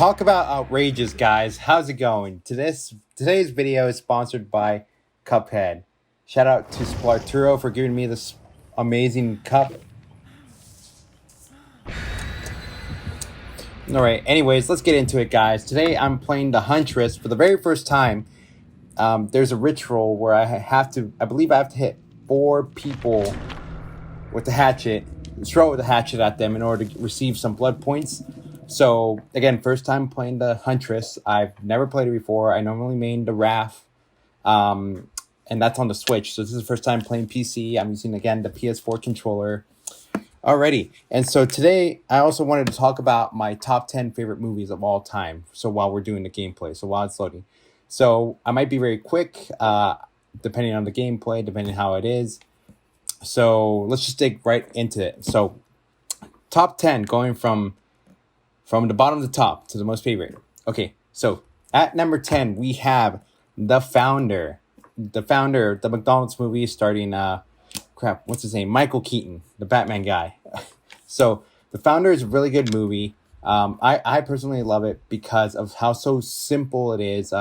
Talk about outrageous, guys. How's it going? Today's video is sponsored by Cuphead. Shout out to Splarturo for giving me this amazing cup. Alright, anyways, let's get into it, guys. Today I'm playing the Huntress for the very first time. There's a ritual where I believe I have to hit 4 people with the hatchet, throw the hatchet at them in order to receive some blood points. So, again, first time playing the Huntress. I've never played it before. I normally main the Wrath, and that's on the Switch. So this is the first time playing PC. I'm using, again, the PS4 controller. Alrighty, and so today I also wanted to talk about my top 10 favorite movies of all time. So while we're doing the gameplay, so while it's loading. So I might be very quick, depending on the gameplay, depending how it is. So let's just dig right into it. So top 10 going from the bottom to the top to the most favorite. Okay, so at number 10, we have The Founder. The McDonald's movie starting, what's his name? Michael Keaton, the Batman guy. So The Founder is a really good movie. I personally love it because of how so simple it is.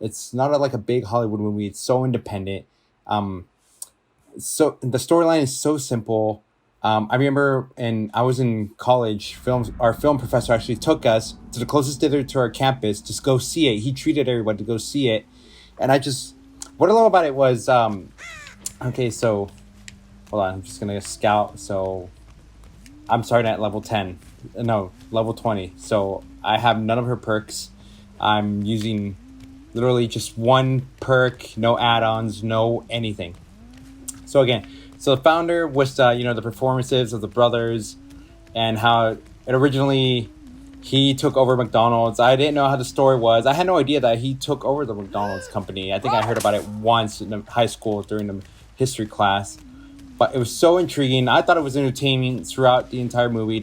It's not like a big Hollywood movie. It's so independent. So the storyline is so simple. I remember I was in college, our film professor actually took us to the closest theater to our campus to go see it. He treated everyone to go see it. And what I love about it was, okay, so, hold on, I'm just going to scout. So, I'm starting at level 10. No, level 20. So, I have none of her perks. I'm using literally just one perk, no add-ons, no anything. So, again, so The Founder was, the performances of the brothers and how it originally he took over McDonald's. I didn't know how the story was. I had no idea that he took over the McDonald's company. I think I heard about it once in high school during the history class. But it was so intriguing. I thought it was entertaining throughout the entire movie.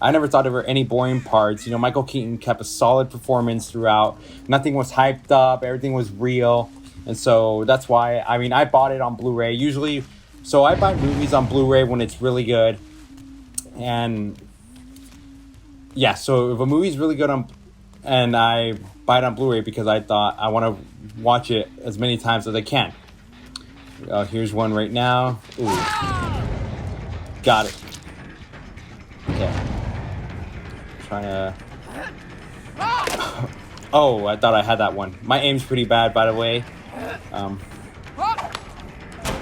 I never thought there were any boring parts. Michael Keaton kept a solid performance throughout. Nothing was hyped up. Everything was real. And so that's why, I bought it on Blu-ray. Usually... So I buy movies on Blu-ray when it's really good. And yeah, so if a movie's really good and I buy it on Blu-ray because I thought I want to watch it as many times as I can. Here's one right now. Ooh. Got it. Okay. Trying to... Oh, I thought I had that one. My aim's pretty bad, by the way.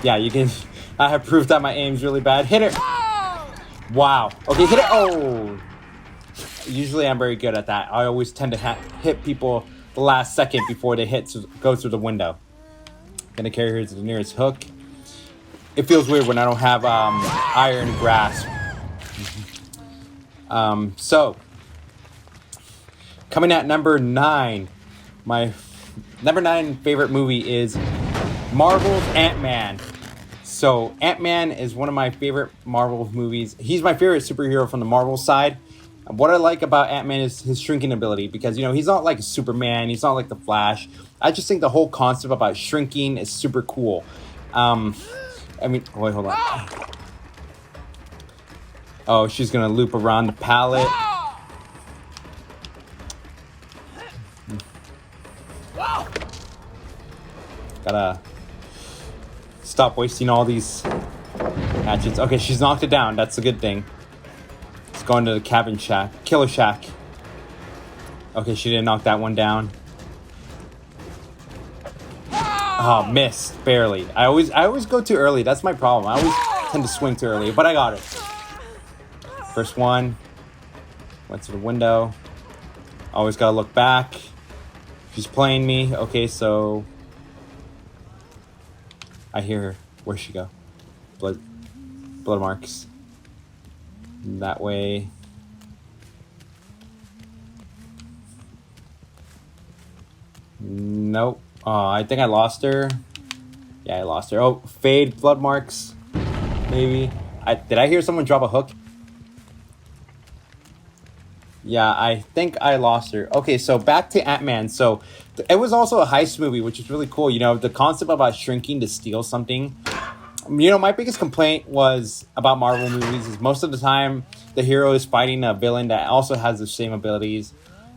Yeah, you can... I have proof that my aim's really bad. Hit it! Wow. Okay, hit it! Oh! Usually I'm very good at that. I always tend to hit people the last second before they go through the window. Gonna carry her to the nearest hook. It feels weird when I don't have iron grasp. So, coming at number 9. My number 9 favorite movie is Marvel's AntMan. So, AntMan is one of my favorite Marvel movies. He's my favorite superhero from the Marvel side. What I like about AntMan is his shrinking ability. Because, he's not like a Superman. He's not like the Flash. I just think the whole concept about shrinking is super cool. Wait, hold on. Oh, she's going to loop around the pallet. Gotta... stop wasting all these hatchets. Okay, she's knocked it down. That's a good thing. Let's go into the killer shack. Okay, she didn't knock that one down. Oh, missed. Barely. I always go too early. That's my problem. I always tend to swing too early, but I got it. First one. Went to the window. Always gotta look back. She's playing me. Okay, so... I hear her. Where'd she go? Blood marks. That way. Nope. Oh, I think I lost her. Yeah, I lost her. Oh, fade blood marks. Maybe. Did I hear someone drop a hook? Yeah, I think I lost her. Okay, so back to AntMan. So it was also a heist movie, which is really cool. The concept about shrinking to steal something. My biggest complaint was about Marvel movies is most of the time the hero is fighting a villain that also has the same abilities.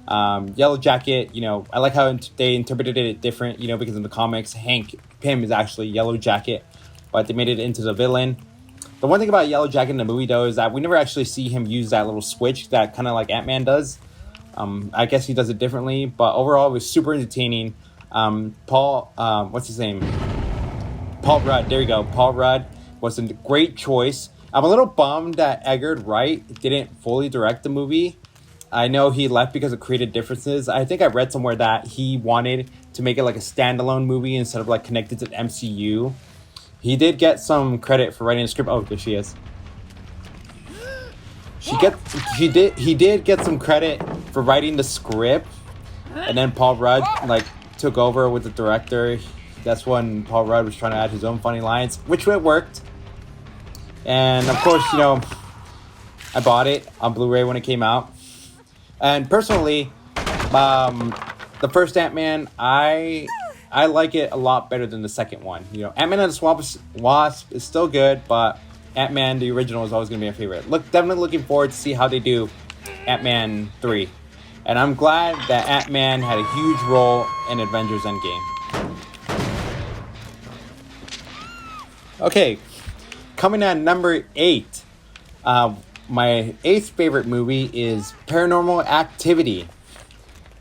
Yellow Jacket, I like how they interpreted it different, because in the comics, Hank Pym is actually Yellow Jacket, but they made it into the villain. The one thing about Yellow Jacket in the movie, though, is that we never actually see him use that little switch that kind of like Ant-Man does. I guess he does it differently, but overall, it was super entertaining. What's his name? Paul Rudd. There you go. Paul Rudd was a great choice. I'm a little bummed that Edgar Wright didn't fully direct the movie. I know he left because of creative differences. I think I read somewhere that he wanted to make it like a standalone movie instead of like connected to the MCU. He did get some credit for writing the script. Oh, there she is. He did get some credit for writing the script, and then Paul Rudd took over with the director. That's when Paul Rudd was trying to add his own funny lines, which worked. And of course, I bought it on Blu-ray when it came out. And personally, the first Ant-Man, I like it a lot better than the second one. Ant-Man and the Wasp is still good, but Ant-Man, the original, is always going to be my favorite. Definitely looking forward to see how they do Ant-Man 3. And I'm glad that Ant-Man had a huge role in Avengers Endgame. Okay, coming at number 8. My 8th favorite movie is Paranormal Activity.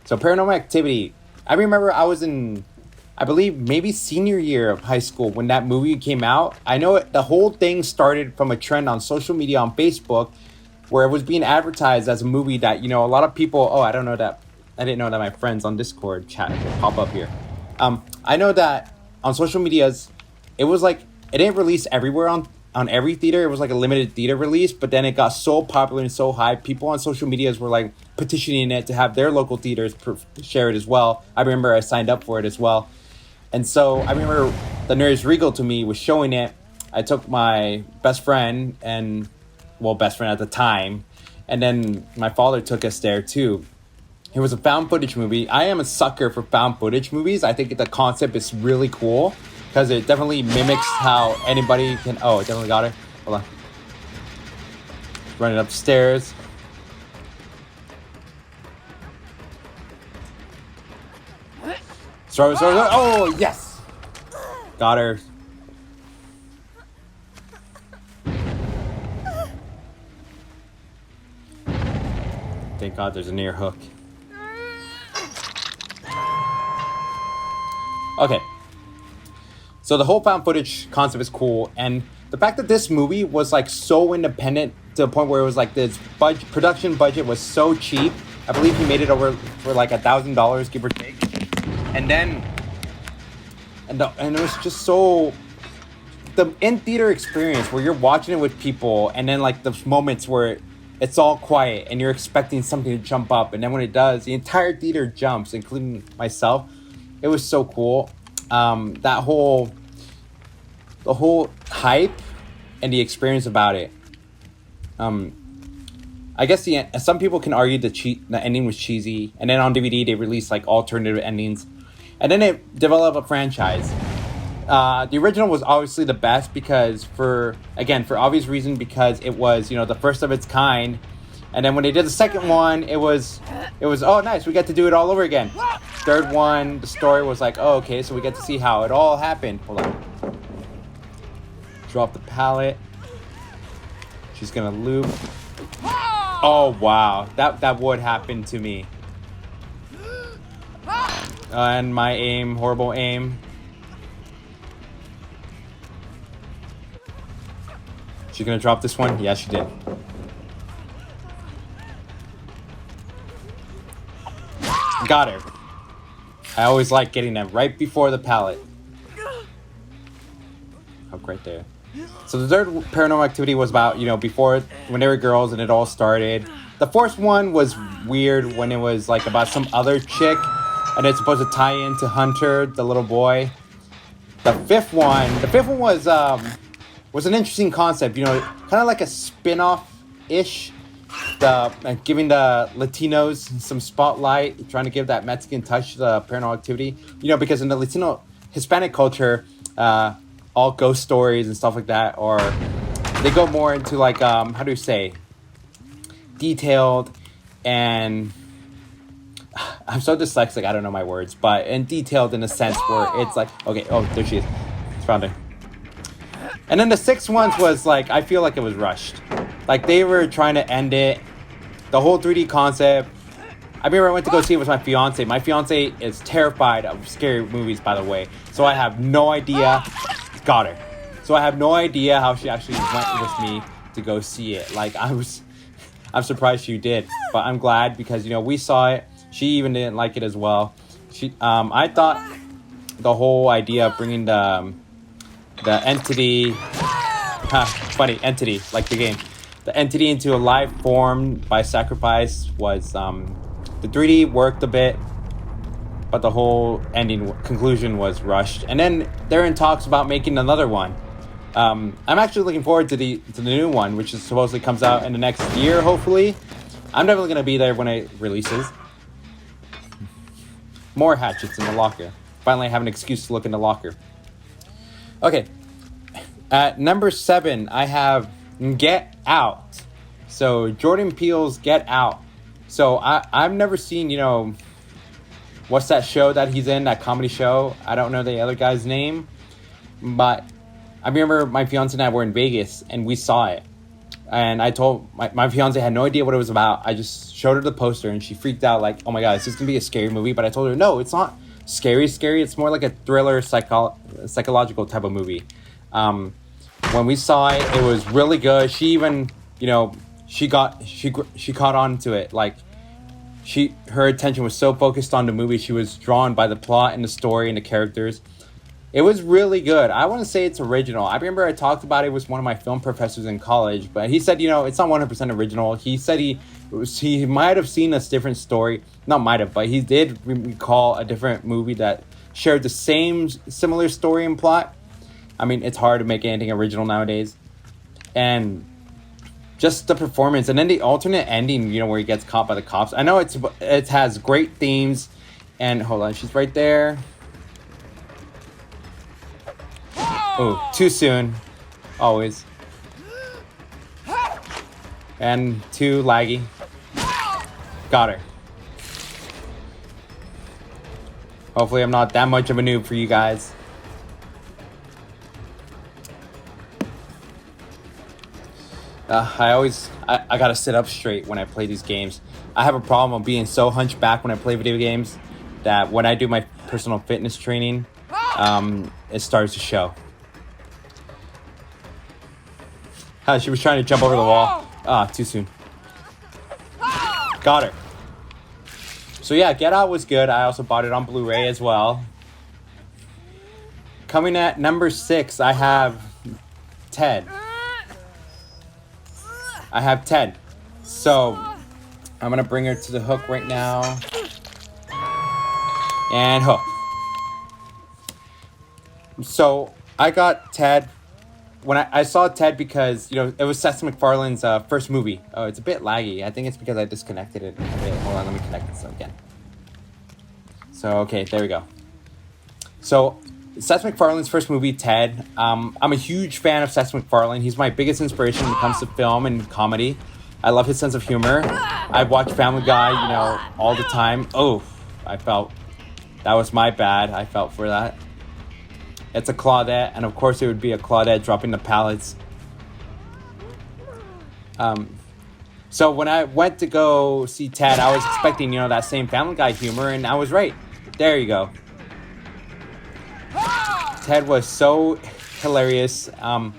So Paranormal Activity, I remember I was in, I believe, maybe senior year of high school when that movie came out. I know the whole thing started from a trend on social media on Facebook where it was being advertised as a movie that, a lot of people, I didn't know that my friends on Discord chat would pop up here. I know that on social medias, it was like, it didn't release everywhere on every theater. It was like a limited theater release, but then it got so popular and so high. People on social medias were like petitioning it to have their local theaters share it as well. I remember I signed up for it as well. And so I remember the nearest Regal to me was showing it. I took my best friend at the time, and then my father took us there too. It was a found footage movie. I am a sucker for found footage movies. I think the concept is really cool because it definitely mimics how anybody can... Oh, it definitely got her. Hold on. Running upstairs. Sorry. Oh, yes! Got her. Thank God there's a near hook. Okay. So the whole found footage concept is cool, and the fact that this movie was like so independent to the point where it was like this production budget was so cheap. I believe he made it over for like $1,000, give or take. And then, and it was just so, the in-theater experience where you're watching it with people, and then like the moments where it's all quiet and you're expecting something to jump up, and then when it does, the entire theater jumps, including myself. It was so cool. The whole hype and the experience about it. I guess some people can argue the ending was cheesy, and then on DVD they released like alternative endings, and then it developed a franchise. The original was obviously the best because for obvious reason, because it was the first of its kind, and then when they did the second one, it was oh nice, we get to do it all over again. Third one, the story was like, oh okay, so we get to see how it all happened. Hold on. Drop the pallet. She's gonna loop. Oh wow, that would happen to me. And my aim, horrible aim. She gonna drop this one? Yeah, she did. Got her. I always like getting them right before the pallet. Hook right there. So the third Paranormal Activity was about, before, when they were girls and it all started. The fourth one was weird when it was like about some other chick and it's supposed to tie into Hunter, the little boy. The fifth one was an interesting concept, kind of like a spin-off-ish. Giving the Latinos some spotlight, trying to give that Mexican touch to the Paranormal Activity. Because in the Hispanic culture, all ghost stories and stuff like that, or they go more into like, detailed and I'm so dyslexic, I don't know my words, but and detailed in a sense where it's like, okay, oh, there she is. It's found her. And then the sixth ones was like, I feel like it was rushed. Like they were trying to end it. The whole 3D concept. I remember I went to go see it with my fiance. My fiance is terrified of scary movies, by the way. So I have no idea. Got her. So I have no idea how she actually went with me to go see it. Like I'm surprised she did, but I'm glad because we saw it. She even didn't like it as well. I thought the whole idea of bringing the entity, funny entity like the game, the entity into a life form by sacrifice was the 3D worked a bit, but the whole conclusion was rushed. And then they're in talks about making another one. I'm actually looking forward to the new one, which is supposedly comes out in the next year, hopefully. I'm definitely going to be there when it releases. More hatchets in the locker. Finally, I have an excuse to look in the locker. Okay. At number 7, I have Get Out. So, Jordan Peele's Get Out. So, I've never seen, what's that show that he's in, that comedy show? I don't know the other guy's name. But I remember my fiance and I were in Vegas and we saw it. And I told my fiance had no idea what it was about. I just showed her the poster and she freaked out like, oh my God, is this going to be a scary movie? But I told her, no, it's not scary. It's more like a thriller, psychological type of movie. When we saw it, it was really good. She even, she caught on to it. Like her attention was so focused on the movie. She was drawn by the plot and the story and the characters. It was really good. I want to say it's original. I remember I talked about it with one of my film professors in college, but he said, it's not 100% original. He said he might have seen a different story. Not might have, but he did recall a different movie that shared the similar story and plot. I mean, it's hard to make anything original nowadays. And just the performance. And then the alternate ending, where he gets caught by the cops. I know it has great themes. And hold on, she's right there. Oh, too soon. Always. And too laggy. Got her. Hopefully I'm not that much of a noob for you guys. I gotta sit up straight when I play these games. I have a problem of being so hunchback when I play video games that when I do my personal fitness training, it starts to show. She was trying to jump over the wall. Too soon. Got her. So yeah, Get Out was good. I also bought it on Blu-ray as well. Coming at number 6, I have Ted. So I'm gonna bring her to the hook right now. And hook. So I got Ted. When I saw Ted because, it was Seth MacFarlane's first movie. Oh, it's a bit laggy. I think it's because I disconnected it a bit. Hold on, let me connect this again. So, okay, there we go. So, Seth MacFarlane's first movie, Ted. I'm a huge fan of Seth MacFarlane. He's my biggest inspiration when it comes to film and comedy. I love his sense of humor. I've watched Family Guy, all the time. Oh, that was my bad. I felt for that. It's a Claudette, and of course it would be a Claudette dropping the pallets. So when I went to go see Ted, I was expecting, that same Family Guy humor, and I was right. There you go. Ted was so hilarious. The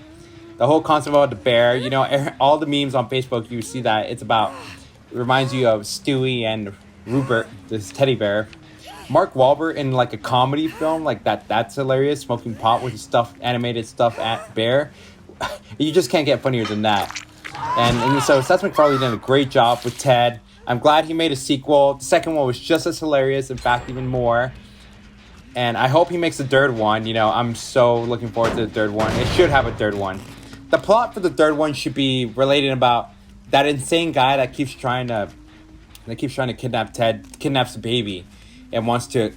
whole concept about the bear, all the memes on Facebook, you see that it reminds you of Stewie and Rupert, this teddy bear. Mark Wahlberg in like a comedy film like that's hilarious, smoking pot with a animated stuffed bear. You just can't get funnier than that. And so Seth MacFarlane did a great job with Ted. I'm glad he made a sequel. The second one was just as hilarious, in fact, even more. And I hope he makes a third one. I'm so looking forward to the third one. It should have a third one. The plot for the third one should be related about that insane guy that keeps trying to kidnap Ted, kidnaps the baby, and wants to,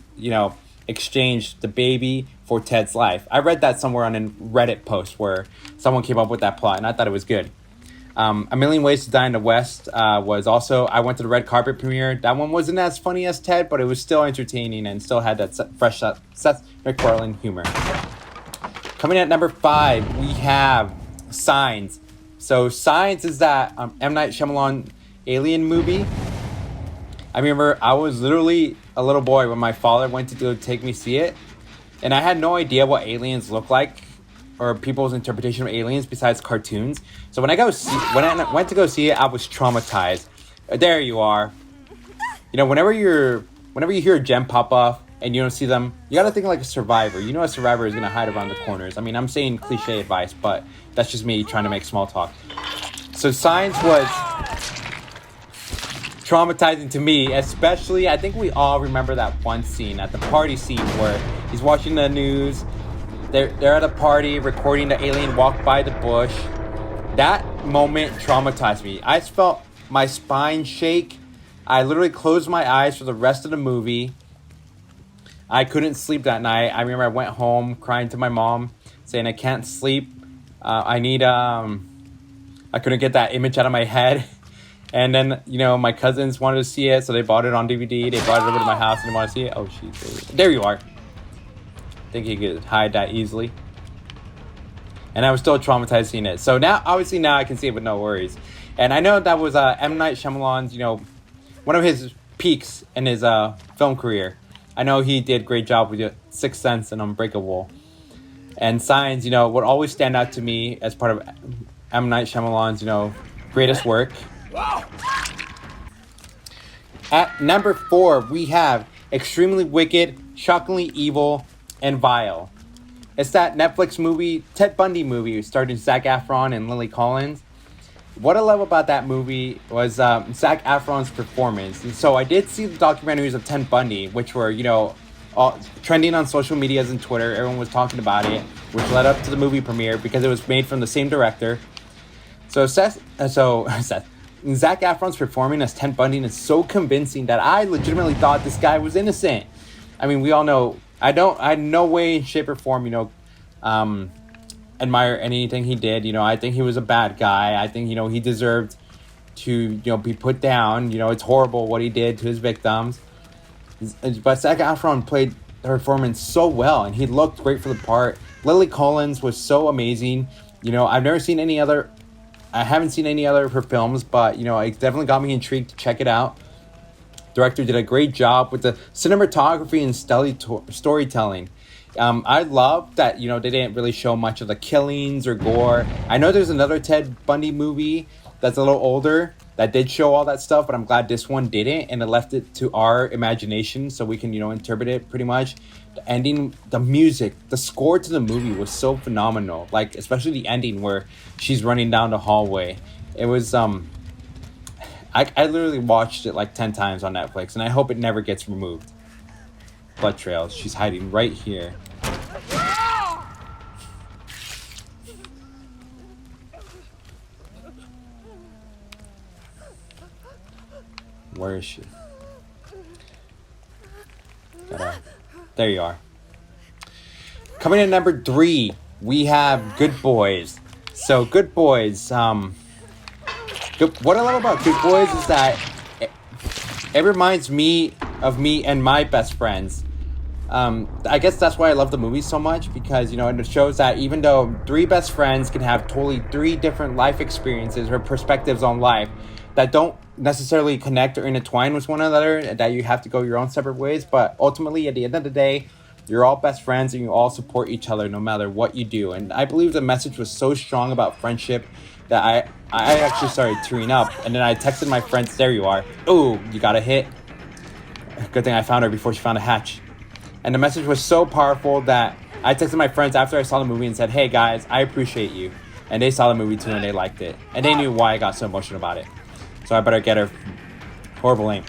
exchange the baby for Ted's life. I read that somewhere on a Reddit post where someone came up with that plot, and I thought it was good. A Million Ways to Die in the West was also, I went to the red carpet premiere. That one wasn't as funny as Ted, but it was still entertaining and still had that fresh Seth MacFarlane humor. Coming at number 5, we have Signs. So Signs is that M. Night Shyamalan alien movie. I remember I was literally a little boy when my father went to go take me see it. And I had no idea what aliens look like or people's interpretation of aliens besides cartoons. So when I went to go see it, I was traumatized. There you are. You know, whenever you hear a gem pop off and you don't see them, you gotta think like a survivor. You know a survivor is gonna hide around the corners. I mean, I'm saying cliche advice, but that's just me trying to make small talk. So Signs was traumatizing to me, especially, I think we all remember that one scene at the party scene where he's watching the news. They're at a party recording the alien walk by the bush. That moment traumatized me. I just felt my spine shake. I literally closed my eyes for the rest of the movie. I couldn't sleep that night. I remember I went home crying to my mom, saying I can't sleep. I couldn't get that image out of my head. And then, you know, my cousins wanted to see it, so they bought it on DVD. They brought it over to my house and they wanted to see it. Oh, shit. There you are. I think you could hide that easily. And I was still traumatized seeing it. So now, obviously now I can see it with no worries. And I know that was M. Night Shyamalan's, you know, one of his peaks in his film career. I know he did a great job with Sixth Sense and Unbreakable. And Signs, you know, would always stand out to me as part of M. Night Shyamalan's, you know, greatest work. At number 4, we have Extremely Wicked, Shockingly Evil, and Vile. It's that Netflix movie, Ted Bundy movie, starring Zac Efron and Lily Collins. What I love about that movie was Zac Efron's performance. And so I did see the documentaries of Ted Bundy, which were, you know, all trending on social medias and Twitter. Everyone was talking about it, which led up to the movie premiere because it was made from the same director. So Zac Efron's performing as Ted Bundy is so convincing that I legitimately thought this guy was innocent. I mean, we all know, I no way, shape, or form, you know, admire anything he did. You know, I think he was a bad guy. I think, you know, he deserved to, you know, be put down. You know, it's horrible what he did to his victims. But Zac Efron played the performance so well, and he looked great for the part. Lily Collins was so amazing. You know, I haven't seen any other of her films, but, you know, it definitely got me intrigued to check it out. Director did a great job with the cinematography and storytelling. I love that, you know, they didn't really show much of the killings or gore. I know there's another Ted Bundy movie that's a little older that did show all that stuff, but I'm glad this one didn't, and it left it to our imagination so we can, you know, interpret it pretty much. The ending, the music, the score to the movie was so phenomenal. Like, especially the ending where she's running down the hallway. It was, I literally watched it like 10 times on Netflix, and I hope it never gets removed. Blood trails. She's hiding right here. Where is she? There you are. Coming in number 3, we have Good Boys. So Good Boys, what I love about Good Boys is that it reminds me of me and my best friends. I guess that's why I love the movie so much, because, you know, it shows that even though 3 best friends can have totally 3 different life experiences or perspectives on life that don't necessarily connect or intertwine with one another, that you have to go your own separate ways, but ultimately at the end of the day, you're all best friends and you all support each other no matter what you do. And I believe the message was so strong about friendship that I actually started tearing up, and then I texted my friends, there you are. Oh, you got a hit. Good thing I found her before she found a hatch. And the message was so powerful that I texted my friends after I saw the movie and said, hey guys, I appreciate you. And they saw the movie too and they liked it. And they knew why I got so emotional about it. So I better get her. Horrible name.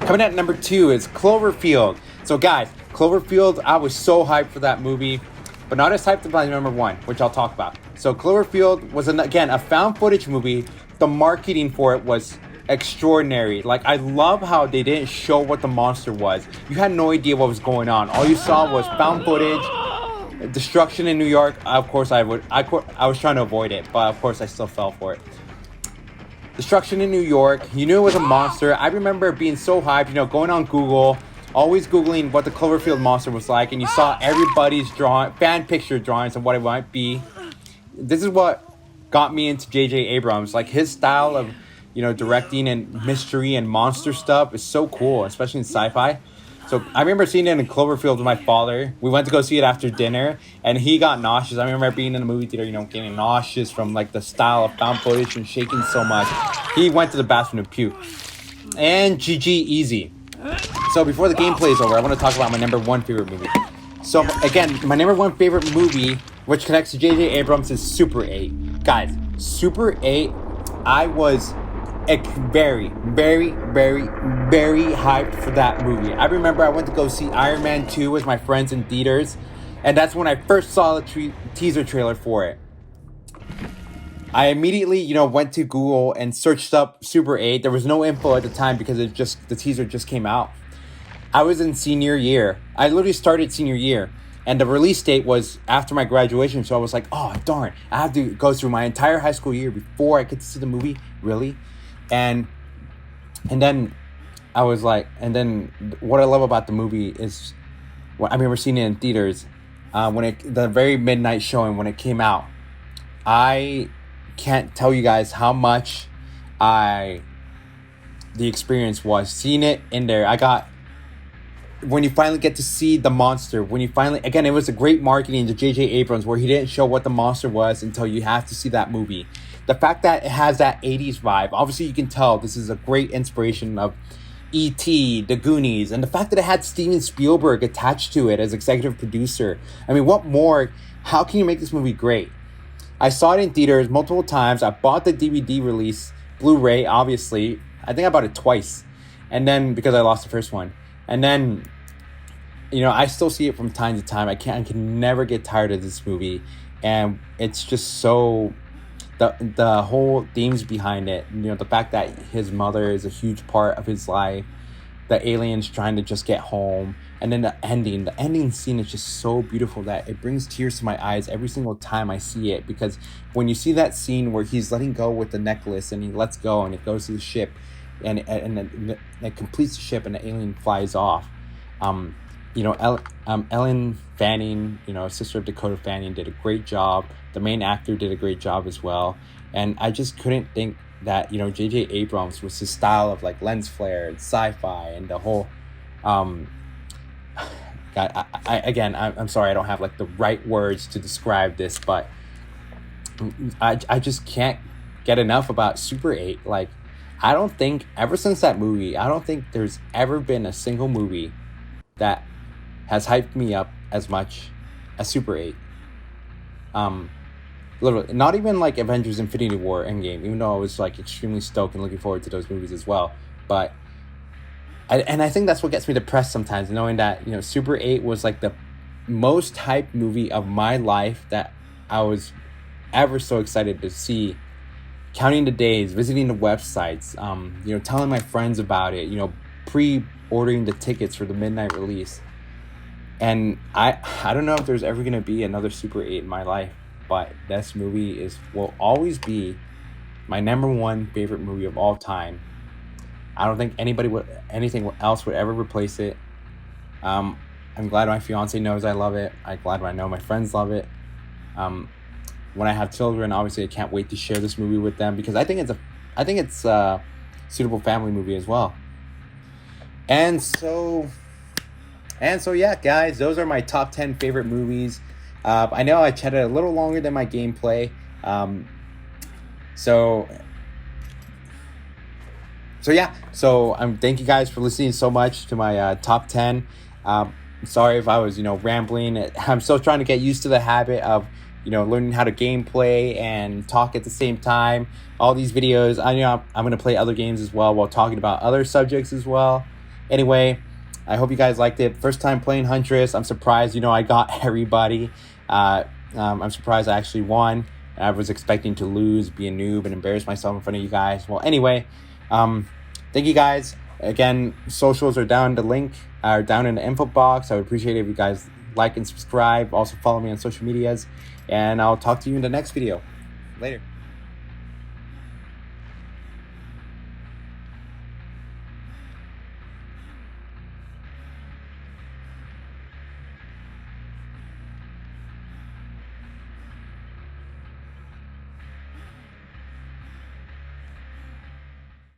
Coming at number 2 is Cloverfield. So guys, Cloverfield, I was so hyped for that movie, but not as hyped about number 1, which I'll talk about. So Cloverfield was, again, a found footage movie. The marketing for it was extraordinary. Like, I love how they didn't show what the monster was. You had no idea what was going on. All you saw was found footage, destruction in New York. Of course, I was trying to avoid it, but of course I still fell for it. destruction in New York. You knew it was a monster. I remember being so hyped, going on Google, always Googling what the Cloverfield monster was like, and you saw everybody's fan picture drawings of what it might be. This is what got me into J.J. Abrams. Like, his style of, directing and mystery and monster stuff is so cool, especially in sci-fi. So I remember seeing it in Cloverfield with my father. We went to go see it after dinner, and he got nauseous. I remember being in the movie theater, getting nauseous from like the style of found footage and shaking so much. He went to the bathroom to puke. And GG, easy. So before the gameplay is over, I want to talk about my number one favorite movie. So again, my number one favorite movie, which connects to J.J. Abrams, is Super 8. Guys, Super 8, I was very, very, very, very hyped for that movie. I remember I went to go see Iron Man 2 with my friends in theaters, and that's when I first saw the teaser trailer for it. I immediately, went to Google and searched up Super 8. There was no info at the time because the teaser just came out. I was in senior year. I literally started senior year, and the release date was after my graduation, so I was like, oh, darn, I have to go through my entire high school year before I get to see the movie? Really? And then I was like, and then what I love about the movie is, I remember seeing it in theaters, the very midnight showing when it came out. I can't tell you guys how much the experience was seeing it in there. When you finally get to see the monster, again, it was a great marketing to J.J. Abrams where he didn't show what the monster was until you have to see that movie. The fact that it has that 80s vibe, obviously you can tell this is a great inspiration of E.T., The Goonies, and the fact that it had Steven Spielberg attached to it as executive producer. I mean, what more? How can you make this movie great? I saw it in theaters multiple times. I bought the DVD release, Blu-ray, obviously. I think I bought it twice. And then, because I lost the first one. And then, I still see it from time to time. I can never get tired of this movie. And it's just so... The whole themes behind it, the fact that his mother is a huge part of his life, the aliens trying to just get home, and then the ending scene is just so beautiful that it brings tears to my eyes every single time I see it, because when you see that scene where he's letting go with the necklace and he lets go and it goes to the ship and it completes the ship and the alien flies off, Ellen Fanning, sister of Dakota Fanning, did a great job. The main actor did a great job as well. And I just couldn't think that, J.J. Abrams was his style of like lens flare and sci-fi and the whole, God, I'm sorry, I don't have like the right words to describe this, but I just can't get enough about Super 8. Like, I don't think, ever since that movie, I don't think there's ever been a single movie that has hyped me up as much as Super 8. Literally, not even like Avengers Infinity War Endgame, even though I was like extremely stoked and looking forward to those movies as well. But I think that's what gets me depressed sometimes, knowing that, Super 8 was like the most hyped movie of my life that I was ever so excited to see. Counting the days, visiting the websites, telling my friends about it, pre-ordering the tickets for the midnight release. And I don't know if there's ever going to be another Super 8 in my life, but this movie will always be my number one favorite movie of all time. I don't think anything else would ever replace it. I'm glad my fiance knows I love it. I'm glad I know my friends love it. When I have children, obviously I can't wait to share this movie with them, because I think it's a suitable family movie as well. And so yeah, guys, those are my top 10 favorite movies. I know I chatted a little longer than my gameplay. So yeah. So thank you guys for listening so much to my top 10. Sorry if I was, rambling. I'm still trying to get used to the habit of, learning how to gameplay and talk at the same time. All these videos, I'm going to play other games as well while talking about other subjects as well. Anyway, I hope you guys liked it. First time playing Huntress. I'm surprised, I got everybody. I'm surprised I actually won. I was expecting to lose, be a noob, and embarrass myself in front of you guys. Well, anyway, thank you guys. Again, socials are down in the link, down in the info box. I would appreciate it if you guys like and subscribe. Also follow me on social medias. And I'll talk to you in the next video. Later.